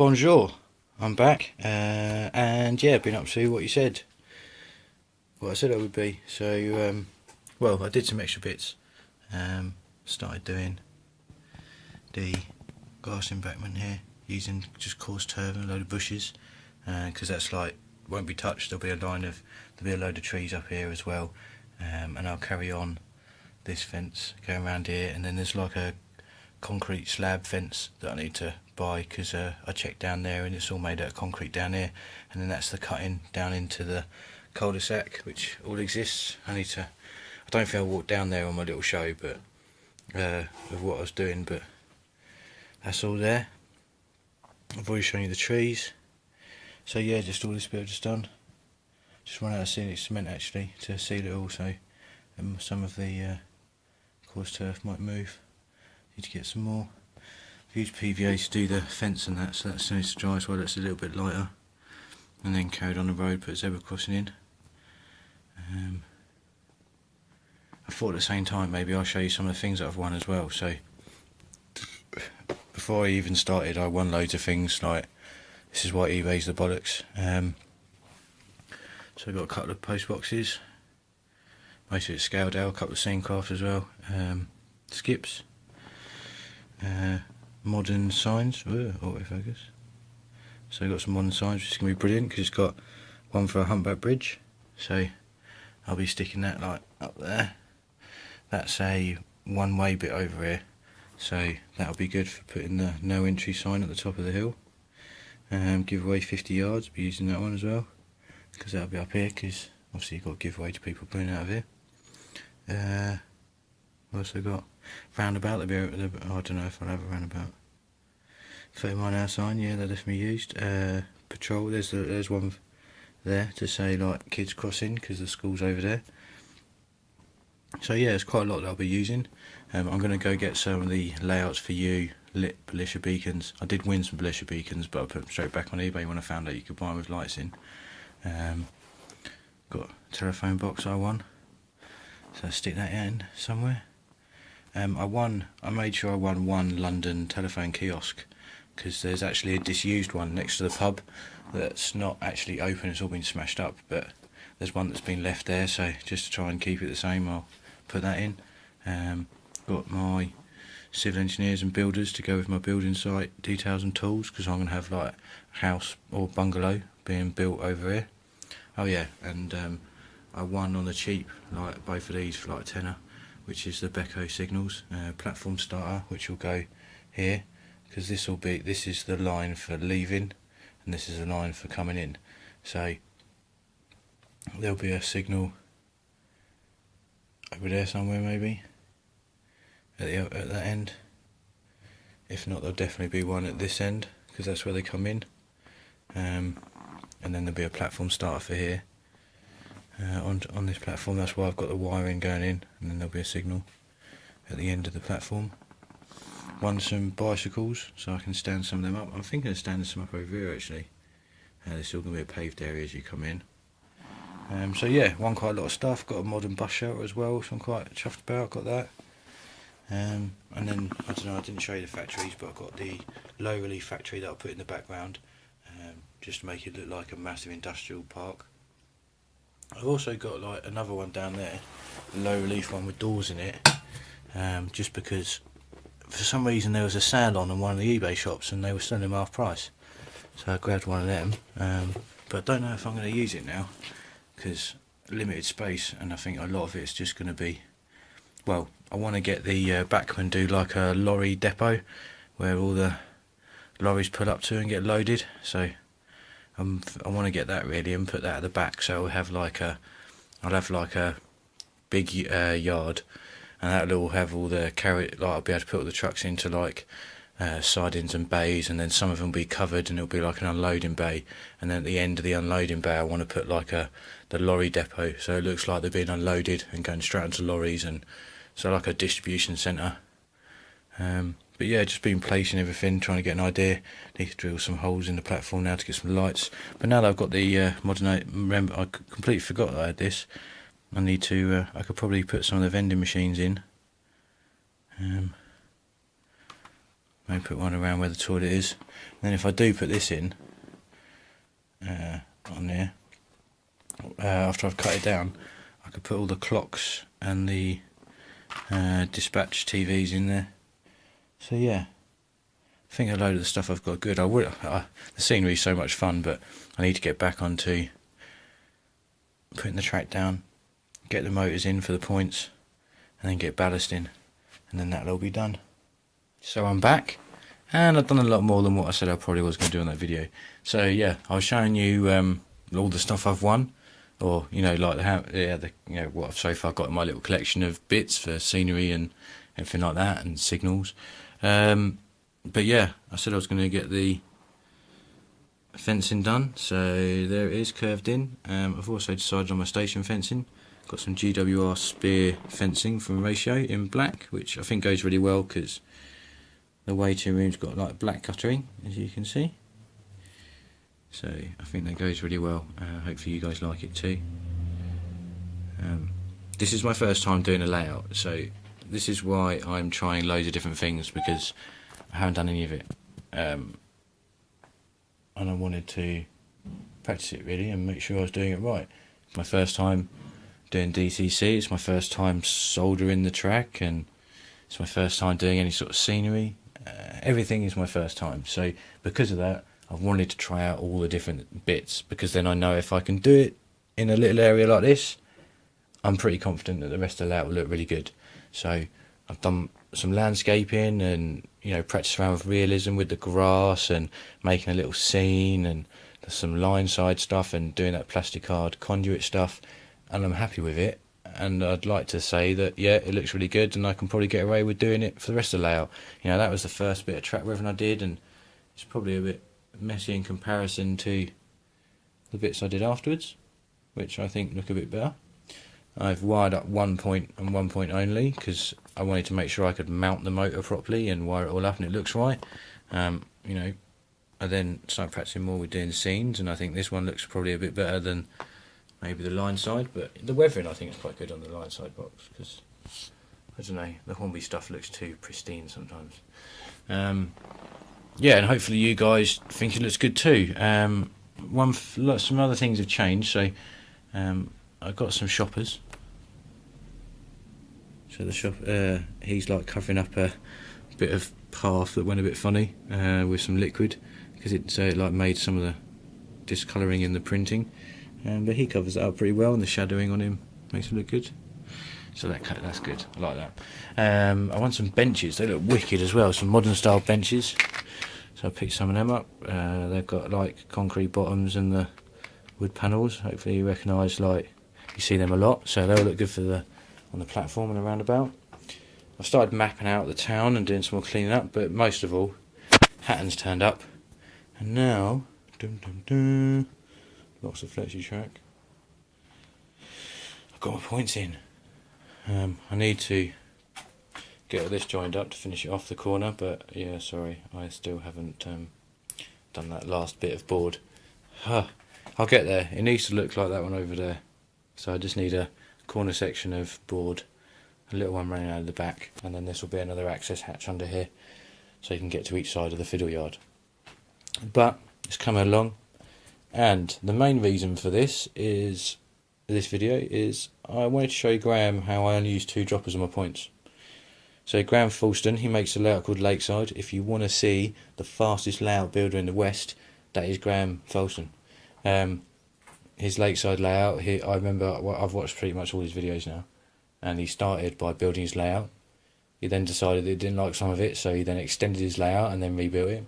bonjour, I'm back, and yeah, been up to what you said, what I said I would be. So, well, I did some extra bits. Started doing the glass embankment here using just coarse turf and a load of bushes, because that's like won't be touched. There'll be a load of trees up here as well, and I'll carry on this fence going around here, and then there's like a concrete slab fence that I need to buy, because I checked down there and it's all made out of concrete down here, and then that's the cutting down into the cul-de-sac, which all exists. I don't think I'll walk down there on my little show, but of what I was doing, but that's all there. I've already shown you the trees, so yeah, just all this bit I've just done. Just run out of scenic cement actually to seal it all, so some of the coarse turf might move. Need to get some more. I've used PVA to do the fence and that, so that still needs to dry as well. That's a little bit lighter, and then carried on the road, put a zebra crossing in. I thought at the same time maybe I'll show you some of the things that I've won as well. So before I even started, I won loads of things, like this is why eBay's the bollocks. So I got a couple of post boxes, most of it's scaled out, a couple of scene crafts as well, skips, modern signs, autofocus. So I've got some modern signs, which is going to be brilliant because it's got one for a humpback bridge, so I'll be sticking that like up there. That's a one-way bit over here, so that'll be good for putting the no entry sign at the top of the hill. Give away 50 yards, be using that one as well, because that'll be up here, because obviously you've got to give away to people pulling out of here. What else have I got? Roundabout, I don't know if I'll have a roundabout. 30-mile-an-hour sign, yeah, they're definitely used. Patrol, there's one there to say like kids crossing, because the school's over there. So yeah, there's quite a lot that I'll be using. I'm going to go get some of the layouts for you, lit militia beacons. I did win some militia beacons, but I put them straight back on eBay when I found out you could buy them with lights in. Got a telephone box I won, so I'll stick that in somewhere. I made sure I won one London telephone kiosk, because there's actually a disused one next to the pub that's not actually open, it's all been smashed up, but there's one that's been left there, so just to try and keep it the same, I'll put that in. Got my civil engineers and builders to go with my building site details and tools, because I'm going to have like a house or bungalow being built over here. Oh yeah, and I won on the cheap, like both of these for like a tenner, which is the Beko signals, platform starter, which will go here, because this is the line for leaving and this is the line for coming in, so there'll be a signal over there somewhere, maybe at that end. If not, there'll definitely be one at this end, because that's where they come in, and then there'll be a platform starter for here. On this platform, that's why I've got the wiring going in, and then there'll be a signal at the end of the platform. Won some bicycles, so I can stand some of them up. I'm thinking of standing some up over here actually. There's still going to be a paved area as you come in. So yeah, won quite a lot of stuff. Got a modern bus shelter as well, so I'm quite chuffed about. Got that. And then, I don't know, I didn't show you the factories, but I've got the low relief factory that I'll put in the background, just to make it look like a massive industrial park. I've also got like another one down there, a low relief one with doors in it, just because for some reason there was a sale on one of the eBay shops and they were selling them half price, so I grabbed one of them, but I don't know if I'm going to use it now, because limited space, and I think a lot of it's just going to be, well, I want to get the Backman do like a lorry depot where all the lorries pull up to and get loaded, so I want to get that really and put that at the back, so I'll have like a big yard, and that'll have all the I'll be able to put all the trucks into like sidings and bays, and then some of them will be covered and it'll be like an unloading bay, and then at the end of the unloading bay I want to put like the lorry depot, so it looks like they're being unloaded and going straight onto lorries, and so like a distribution centre. But yeah, just been placing everything, trying to get an idea. Need to drill some holes in the platform now to get some lights. But now that I've got the remember, I completely forgot that I had this. I need to, I could probably put some of the vending machines in. Maybe put one around where the toilet is. And then if I do put this in on there, after I've cut it down, I could put all the clocks and the dispatch TVs in there. So yeah, I think a load of the stuff I've got good. The scenery is so much fun, but I need to get back onto putting the track down, get the motors in for the points, and then get ballast in, and then that'll all be done. So I'm back, and I've done a lot more than what I said I probably was going to do in that video. So yeah, I was showing you all the stuff I've won, or like what I've so far got in my little collection of bits for scenery and everything like that, and signals. But yeah, I said I was going to get the fencing done, so there it is, curved in. I've also decided on my station fencing. Got some GWR spear fencing from Ratio in black, which I think goes really well because the waiting room's got like black guttering, as you can see. So I think that goes really well. Hopefully you guys like it too. This is my first time doing a layout, so this is why I'm trying loads of different things, because I haven't done any of it. And I wanted to practice it really and make sure I was doing it right. It's my first time doing DCC, it's my first time soldering the track, and it's my first time doing any sort of scenery. Everything is my first time, so because of that I've wanted to try out all the different bits, because then I know if I can do it in a little area like this, I'm pretty confident that the rest of the layout will look really good. So I've done some landscaping and practice around with realism with the grass and making a little scene, and some line side stuff and doing that plastic hard conduit stuff, and I'm happy with it. And I'd like to say that yeah, it looks really good, and I can probably get away with doing it for the rest of the layout. That was the first bit of track weathering I did, and it's probably a bit messy in comparison to the bits I did afterwards, which I think look a bit better. I've wired up 1 point and 1 point only, because I wanted to make sure I could mount the motor properly and wire it all up and it looks right. I then started practicing more with doing scenes, and I think this one looks probably a bit better than maybe the line side, but the weathering I think is quite good on the line side box, because I don't know, the Hornby stuff looks too pristine sometimes. Yeah, and hopefully you guys think it looks good too. Some other things have changed, so I've got some shoppers. So the he's like covering up a bit of path that went a bit funny with some liquid, because it like made some of the discolouring in the printing. But he covers it up pretty well, and the shadowing on him makes it look good. So that's good. I like that. I want some benches. They look wicked as well. Some modern style benches. So I picked some of them up. They've got like concrete bottoms and the wood panels. Hopefully you recognise, like, you see them a lot. So they'll look good for on the platform and the roundabout. I've started mapping out the town and doing some more cleaning up, but most of all, Hatton's turned up, and now lots of flexi track. I've got my points in. I need to get this joined up to finish it off the corner, but yeah, sorry, I still haven't done that last bit of board. I'll get there. It needs to look like that one over there, so I just need a corner section of board, a little one running out of the back, and then this will be another access hatch under here, so you can get to each side of the fiddle yard. But it's coming along, and the main reason for this video is I wanted to show you Graham how I only use 2 droppers on my points. So Graham Falston, he makes a layout called Lakeside. If you want to see the fastest layout builder in the West, that is Graham Falston. His Lakeside layout, I remember I've watched pretty much all his videos now, and he started by building his layout. He then decided that he didn't like some of it, so he then extended his layout and then rebuilt it.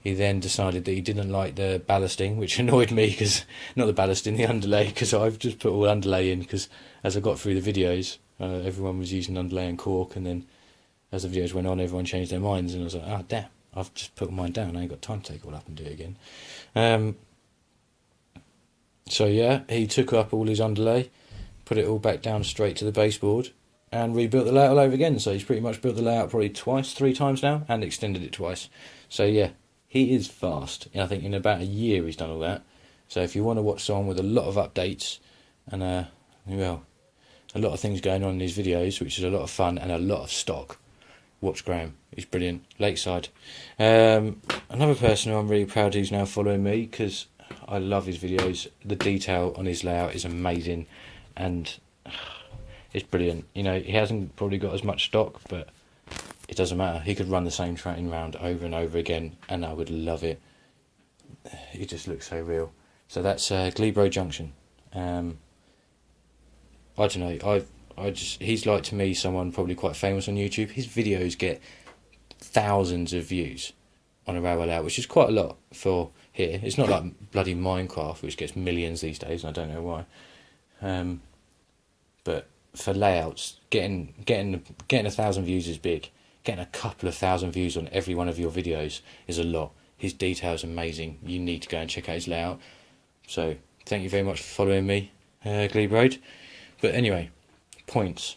He then decided that he didn't like the ballasting, which annoyed me, because not the ballasting, the underlay, because I've just put all underlay in, because as I got through the videos, everyone was using underlay and cork, and then as the videos went on, everyone changed their minds, and I was like, oh damn, I've just put mine down, I ain't got time to take it all up and do it again. So yeah, he took up all his underlay, put it all back down straight to the baseboard, and rebuilt the layout all over again. So he's pretty much built the layout probably 3 times now, and extended it twice. So yeah, he is fast. I think in about a year he's done all that. So if you want to watch someone with a lot of updates and well, a lot of things going on in these videos, which is a lot of fun and a lot of stock, watch Graham. He's brilliant. Lakeside. Another person who I'm really proud who's now following me, because I love his videos. The detail on his layout is amazing, and it's brilliant. You know, he hasn't probably got as much stock, but it doesn't matter. He could run the same train round over and over again, and I would love it. It just looks so real. So that's Glebro Junction. I don't know. He's like, to me, someone probably quite famous on YouTube. His videos get thousands of views on a railway layout, which is quite a lot for here. It's not like bloody Minecraft, which gets millions these days, and I don't know why. But for layouts, getting 1,000 views is big. Getting a couple of thousand views on every one of your videos is a lot. His detail is amazing. You need to go and check out his layout. So thank you very much for following me, Glebe Road. But anyway, points.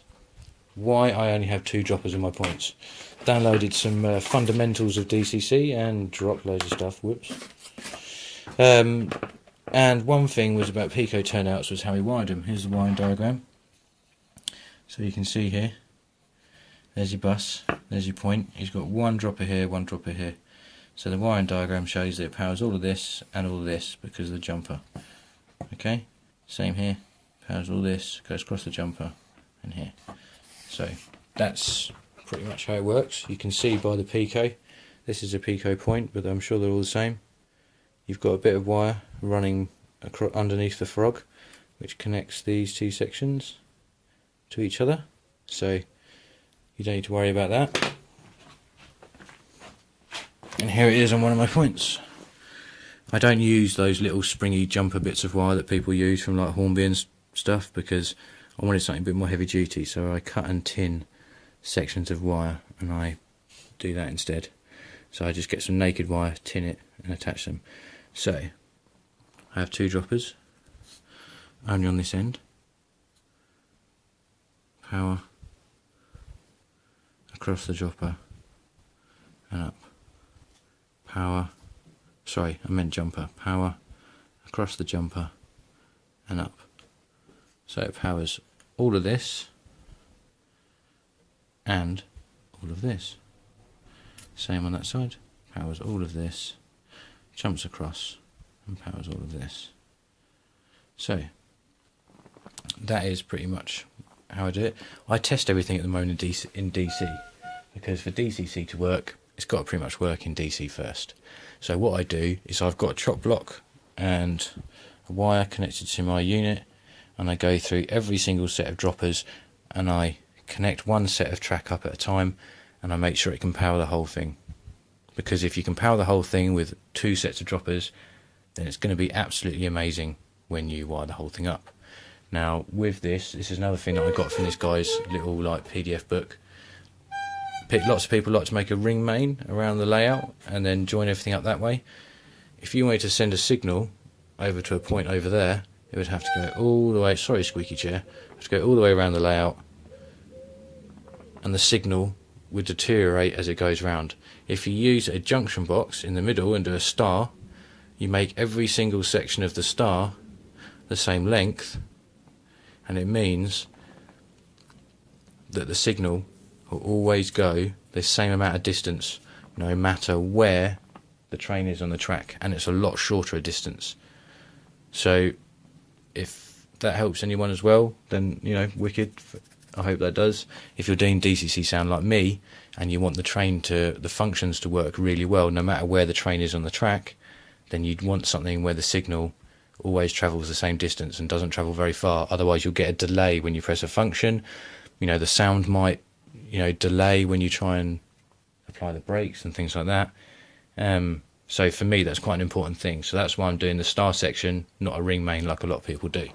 Why I only have 2 droppers in my points. Downloaded some fundamentals of DCC and dropped loads of stuff. Whoops. And one thing was about Pico turnouts, was how he wired them. Here's the wiring diagram. So you can see here, there's your bus, there's your point. He's got 1 dropper here, 1 dropper here. So the wiring diagram shows that it powers all of this and all of this because of the jumper. Okay, same here, powers all this, goes across the jumper and here. So that's pretty much how it works. You can see by the Pico, this is a Pico point, but I'm sure they're all the same. You've got a bit of wire running underneath the frog, which connects these 2 sections to each other, so you don't need to worry about that. And here it is on one of my points. I don't use those little springy jumper bits of wire that people use from like Hornby and stuff, because I wanted something a bit more heavy duty, so I cut and tin sections of wire and I do that instead. So I just get some naked wire, tin it and attach them. So I have 2 droppers only on this end. Power across the dropper and up. Power, sorry, I meant jumper. Power across the jumper and up. So it powers all of this and all of this. Same on that side. Powers all of this, jumps across and powers all of this. So that is pretty much how I do it. I test everything at the moment in DC, because for DCC to work, it's got to pretty much work in DC first. So what I do is I've got a chop block and a wire connected to my unit, and I go through every single set of droppers and I connect one set of track up at a time, and I make sure it can power the whole thing. Because if you can power the whole thing with 2 sets of droppers, then it's going to be absolutely amazing when you wire the whole thing up. Now with this is another thing that I got from this guy's little like PDF book. Lots of people like to make a ring main around the layout and then join everything up that way. If you wanted to send a signal over to a point over there, it would have to go all the way, sorry squeaky chair, have to go all the way around the layout, and the signal would deteriorate as it goes round. If you use a junction box in the middle and do a star, you make every single section of the star the same length, and it means that the signal will always go the same amount of distance no matter where the train is on the track, and it's a lot shorter a distance. So if that helps anyone as well, then you know, wicked. I hope that does. If you're doing DCC Sound like me and you want the functions to work really well no matter where the train is on the track, then you'd want something where the signal always travels the same distance and doesn't travel very far. Otherwise you'll get a delay when you press a function. You know, the sound might, you know, delay when you try and apply the brakes and things like that. So for me that's quite an important thing. So that's why I'm doing the star section, not a ring main like a lot of people do.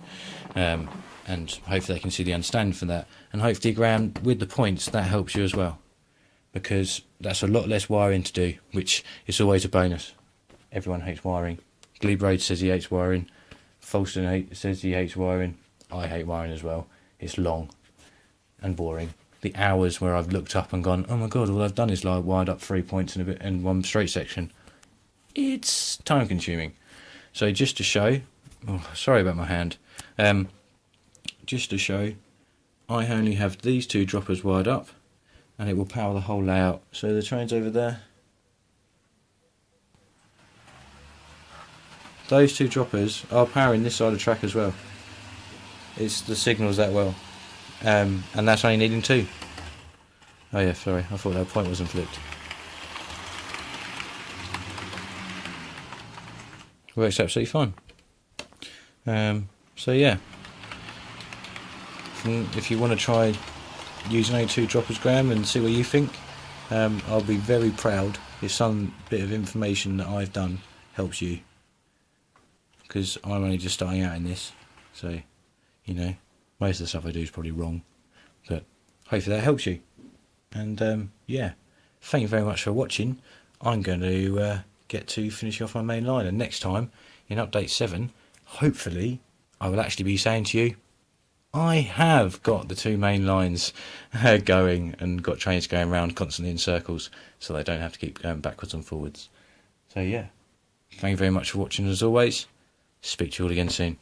And hopefully they can see the understanding for that. And hopefully, Graham, with the points, that helps you as well, because that's a lot less wiring to do, which is always a bonus. Everyone hates wiring. Glebe Road says he hates wiring. Falston says he hates wiring. I hate wiring as well. It's long and boring. The hours where I've looked up and gone, oh my god, all I've done is like wired up 3 points in one straight section. It's time consuming. So just to show, oh, sorry about my hand. Just to show, I only have these 2 droppers wired up, and it will power the whole layout. So the train's over there. Those two droppers are powering this side of the track as well. It's the signals that well, and that's only needing 2. Oh yeah, sorry, I thought that point wasn't flipped. Works absolutely fine. So yeah, if you want to try using only 2 droppers, Graham, and see what you think, I'll be very proud if some bit of information that I've done helps you, because I'm only just starting out in this, so you know, most of the stuff I do is probably wrong, but hopefully that helps you. And yeah, thank you very much for watching. I'm going to get to finishing off my main line, and next time in update 7, hopefully I will actually be saying to you, I have got the 2 main lines going and got trains going around constantly in circles, so they don't have to keep going backwards and forwards. So yeah, thank you very much for watching as always. Speak to you all again soon.